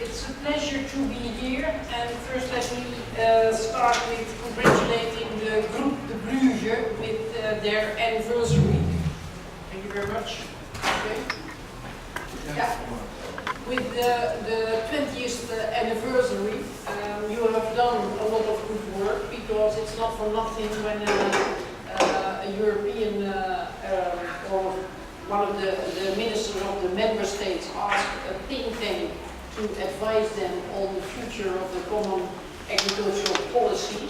It's a pleasure to be here, and first let me start with congratulating the Group de Bruges with their anniversary. Thank you very much. Okay. Yeah. With the 20th anniversary, you have done a lot of good work, because it's not for nothing when a European or one of the ministers of the member states asked a think tank to advise them on the future of the common agricultural policy.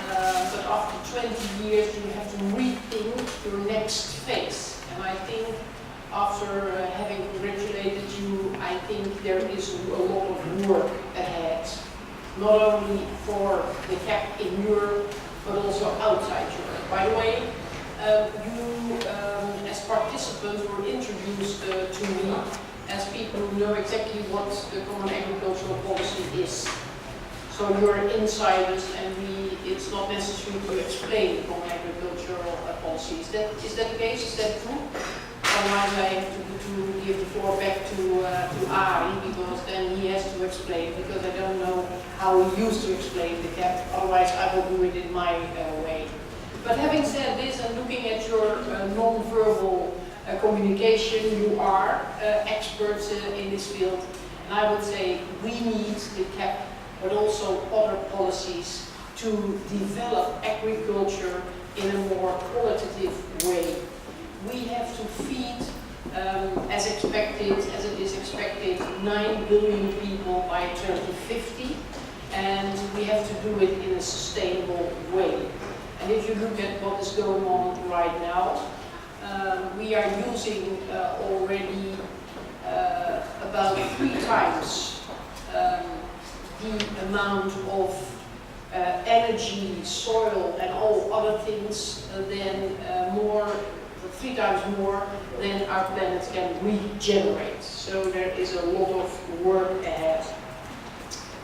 But after 20 years you have to rethink your next phase. And I think after having congratulated you, I think there is a lot of work ahead. Not only for the CAP in Europe, but also outside Europe. By the way, you as participants were introduced to me as people who know exactly what the common agricultural policy is. So you're insiders, and it's not necessary to explain the common agricultural policy. Is that the case? Is that true? Otherwise I have to give the floor back to Ari, because then he has to explain, because I don't know how he used to explain the CAP. Otherwise I will do it in my way. But having said this, and looking at your non-verbal communication, you are experts in this field, and I would say we need the CAP, but also other policies to develop agriculture in a more qualitative way. We have to feed, as it is expected, 9 billion people by 2050, and we have to do it in a sustainable way. And if you look at what is going on right now, we are using already about 3 times the amount of energy, soil, and all other things than 3 times more than our planet can regenerate. So there is a lot of work ahead.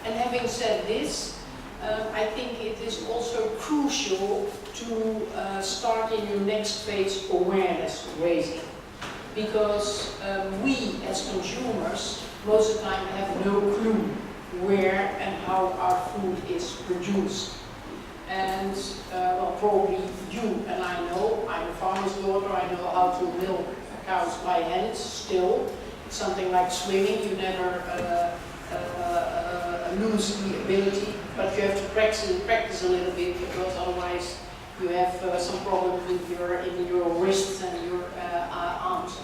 And having said this, I think it is also crucial to start in your next phase awareness raising, because we as consumers most of the time have no clue where and how our food is produced. And well, probably you and I know, I'm a farmer's daughter, I know how to milk cows by hand still. It's something like swimming, you never lose the ability, but you have to practice a little bit, because otherwise you have some problems with your wrists and your arms.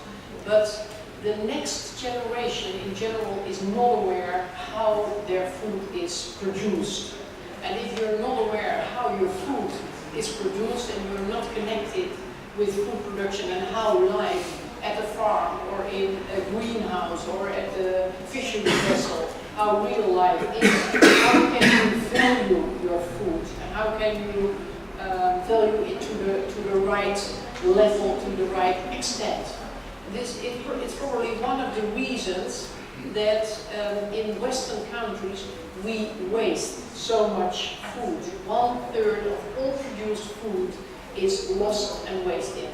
But the next generation in general is not aware how their food is produced. And if you're not aware how your food is produced, and you're not connected with food production and how life at a farm or in a greenhouse or at a fishery vessel, how real life is, how can you value your food, and how can you value it to the right level, to the right extent. It's probably one of the reasons that in Western countries we waste so much food. 1/3 of all produced food is lost and wasted.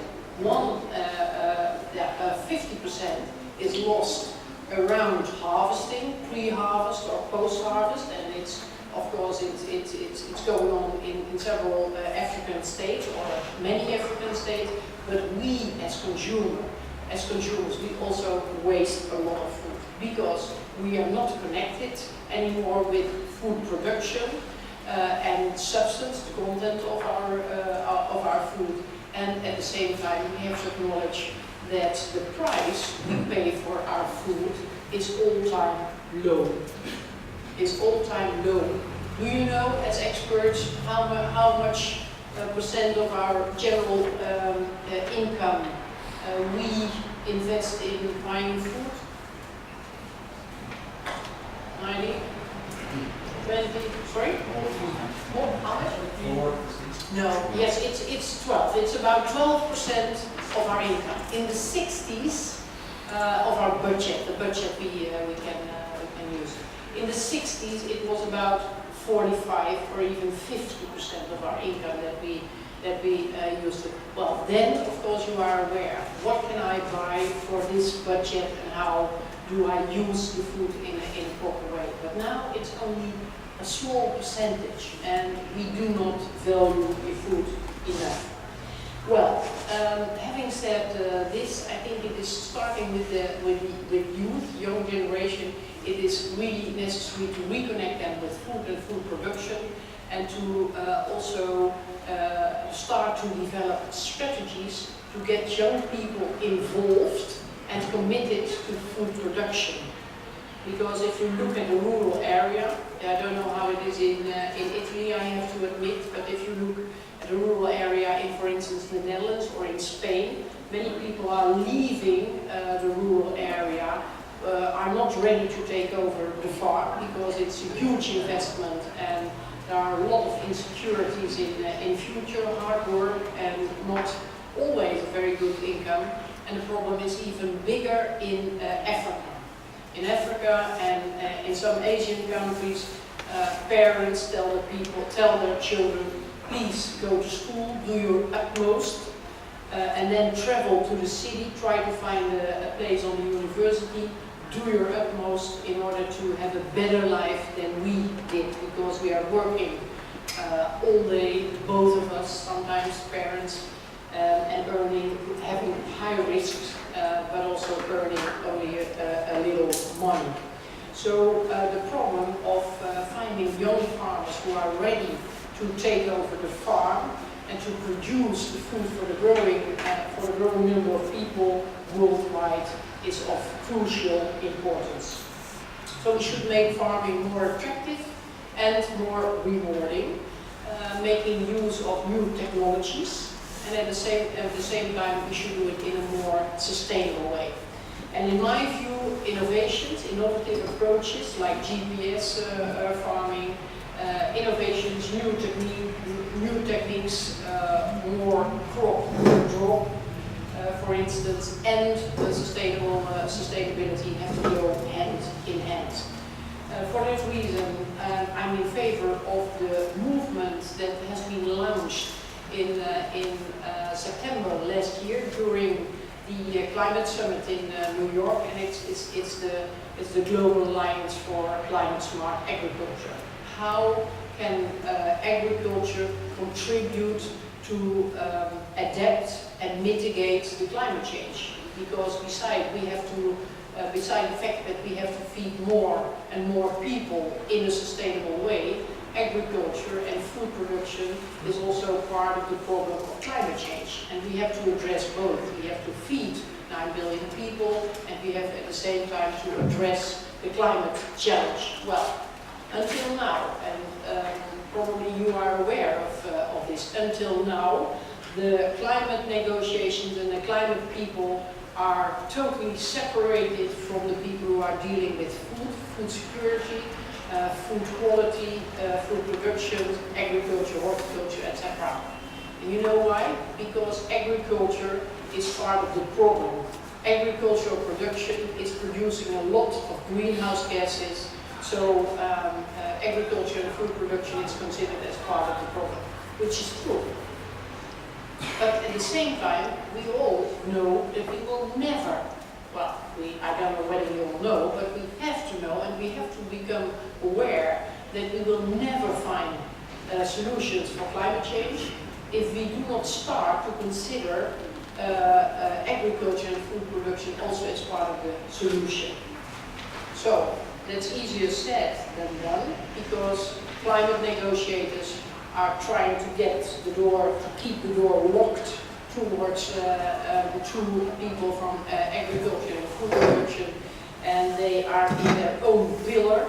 50% is lost around harvesting, pre-harvest or post-harvest, and it's of course it's going on in several African states, or many African states. But we as consumers, we also waste a lot of food, because we are not connected anymore with food production and substance, the content of our food, and at the same time we have to acknowledge that the price we pay for our food is all-time low. Do you know, as experts, how much percent of our general income we invest in buying food? 90? 20? Sorry? More? How much? 4. No, yes, it's 12. It's about 12% of our income. In the 60s of our budget, the budget we can use. In the 60s, it was about 45 or even 50% of our income that we that we use it. Well, then of course you are aware, what can I buy for this budget and how do I use the food in a proper way? But now it's only a small percentage and we do not value the food enough. Well, having said this, I think it is starting with youth, young generation. It is really necessary to reconnect them with food and food production, and to also start to develop strategies to get young people involved and committed to food production. Because if you look at the rural area, I don't know how it is in Italy, I have to admit, but if you look at the rural area in, for instance, the Netherlands or in Spain, many people are leaving the rural area, are not ready to take over the farm because it's a huge investment and there are a lot of insecurities in future, hard work and not always a very good income. And the problem is even bigger in Africa. In Africa and in some Asian countries, parents tell their children, please go to school, do your utmost, and then travel to the city, try to find a place on the university, do your utmost in order to have a better life than we did, because we are working all day, both of us, sometimes parents, and having high risks, but also earning only a little money. So the problem of finding young farmers who are ready to take over the farm and to produce the food for the growing number of people worldwide is of crucial importance. So we should make farming more attractive and more rewarding, making use of new technologies. And at the same time, we should do it in a more sustainable way. And in my view, innovations, innovative approaches like GPS farming, innovations, new techniques, more crop drop, for instance, and sustainability have to go hand in hand. For that reason, I'm in favor of the movement that has been launched in September last year during the climate summit in New York, and it's the Global Alliance for Climate Smart Agriculture. How can agriculture contribute to adapt and mitigate the climate change? Because beside the fact that we have to feed more and more people in a sustainable way, agriculture and food production is also part of the problem of climate change. And we have to address both. We have to feed 9 billion people and we have at the same time to address the climate challenge. Well, until now, and probably you are aware of this, until now, the climate negotiations and the climate people are totally separated from the people who are dealing with food security, food quality, food production, agriculture, horticulture, etc. And you know why? Because agriculture is part of the problem. Agricultural production is producing a lot of greenhouse gases, so agriculture and food production is considered as part of the problem, which is true. But at the same time, we all know that we will never, well, I don't know whether you all know, but we have to know and we have to become aware that we will never find solutions for climate change if we do not start to consider agriculture and food production also as part of the solution. So that's easier said than done, because climate negotiators are trying to keep the door locked towards the two people from agriculture and food production, and they are in their own pillar,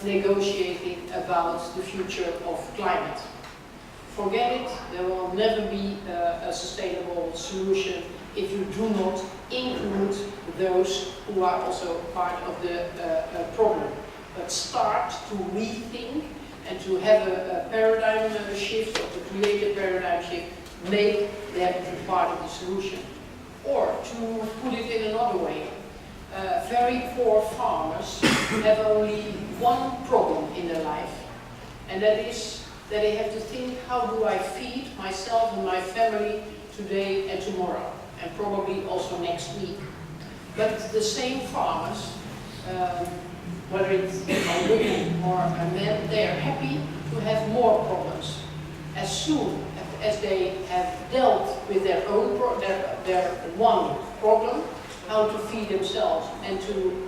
negotiating about the future of climate. Forget it, there will never be a sustainable solution if you do not include those who are also part of the problem. But start to rethink and to have a paradigm shift, or to create a paradigm shift, make them part of the solution. Or to put it in another way, very poor farmers have only one problem in their life, and that is that they have to think, how do I feed myself and my family today and tomorrow, and probably also next week. But the same farmers, whether it's a woman or a man, they are happy to have more problems. As soon as they have dealt with their own their one problem, how to feed themselves and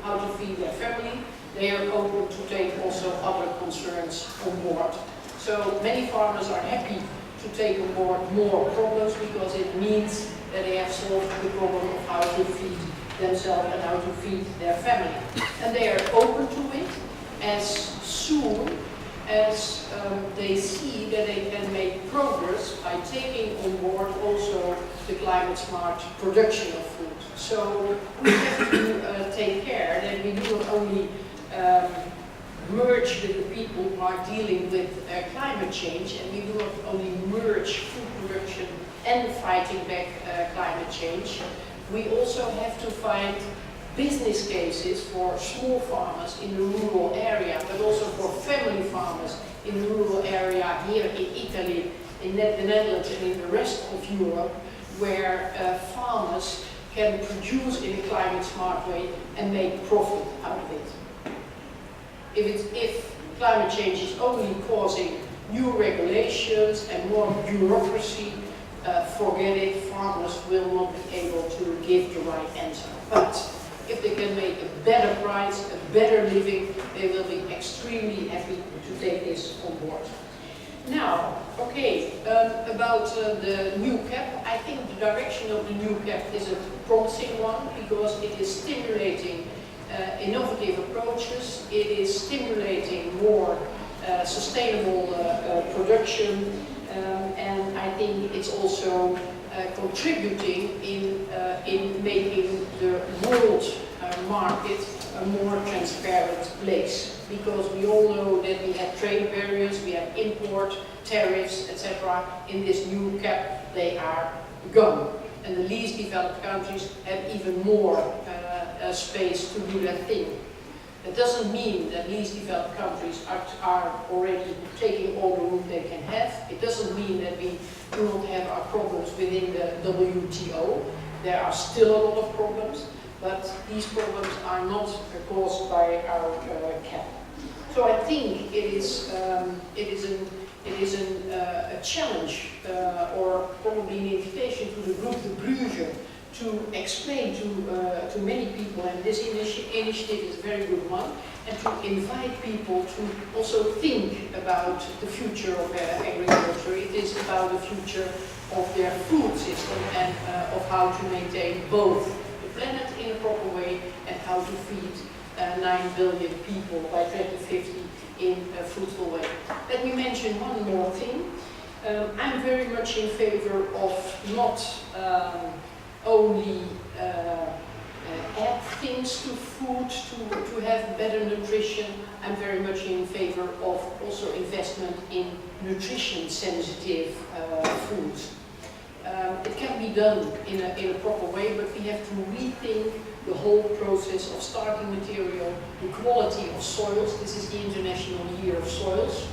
how to feed their family, they are open to take also other concerns on board. So many farmers are happy to take on board more problems because it means that they have solved the problem of how to feed themselves and how to feed their family. And they are open to it as soon as they see that they can make progress by taking on board also the climate smart production of food. So we have to take care that we do not only merge with the people who are dealing with climate change, and we do not only merge food production and fighting back climate change, we also have to find business cases for small farmers in the rural area, but also for family farmers in the rural area here in Italy, in the Netherlands and in the rest of Europe, where farmers can produce in a climate smart way and make profit out of it. If climate change is only causing new regulations and more bureaucracy, forget it, farmers will not be able to give the right answer. But if they can make a better price, a better living, they will be extremely happy to take this on board. Now, okay, about the new CAP, I think the direction of the new CAP is a promising one because it is stimulating innovative approaches, it is stimulating more sustainable production, and I think it's also contributing in making the world market a more transparent place. Because we all know that we have trade barriers, we have import, tariffs, etc. In this new CAP, they are gone. And the least developed countries have even more space to do that thing. That doesn't mean that least developed countries are already taking all the room they can have. It doesn't mean that we do not have our problems within the WTO. There are still a lot of problems, but these problems are not caused by our CAP. So I think it is a challenge or probably an invitation to the group de Bruges to explain to many people, and this initiative is a very good one, and to invite people to also think about the future of agriculture. It is about the future of their food system and of how to maintain both the planet in a proper way and how to feed 9 billion people by 2050 in a fruitful way. Let me mention one more thing. I'm very much in favor of not only add things to food to have better nutrition. I'm very much in favor of also investment in nutrition sensitive foods. It can be done in a proper way, but we have to rethink the whole process of starting material, the quality of soils. This is the International Year of Soils.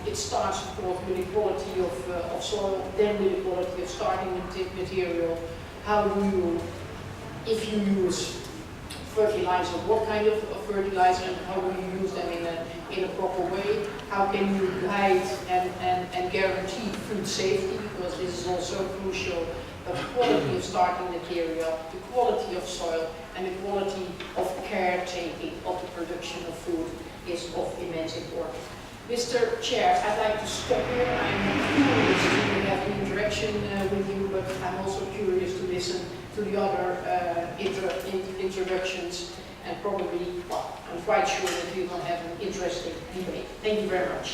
It starts, of course, with the quality of soil, then with the quality of starting material. How do you, if you use fertilizer, what kind of fertilizer and how do you use them in a proper way? How can you guide and guarantee food safety, because this is also crucial. But the quality of starting material, the quality of soil, and the quality of caretaking of the production of food is of immense importance. Mr. Chair, I'd like to stop here. I'm curious to have an interaction with you, but I'm also curious to listen to the other introductions, and probably, well, I'm quite sure that we will have an interesting debate. Thank you very much.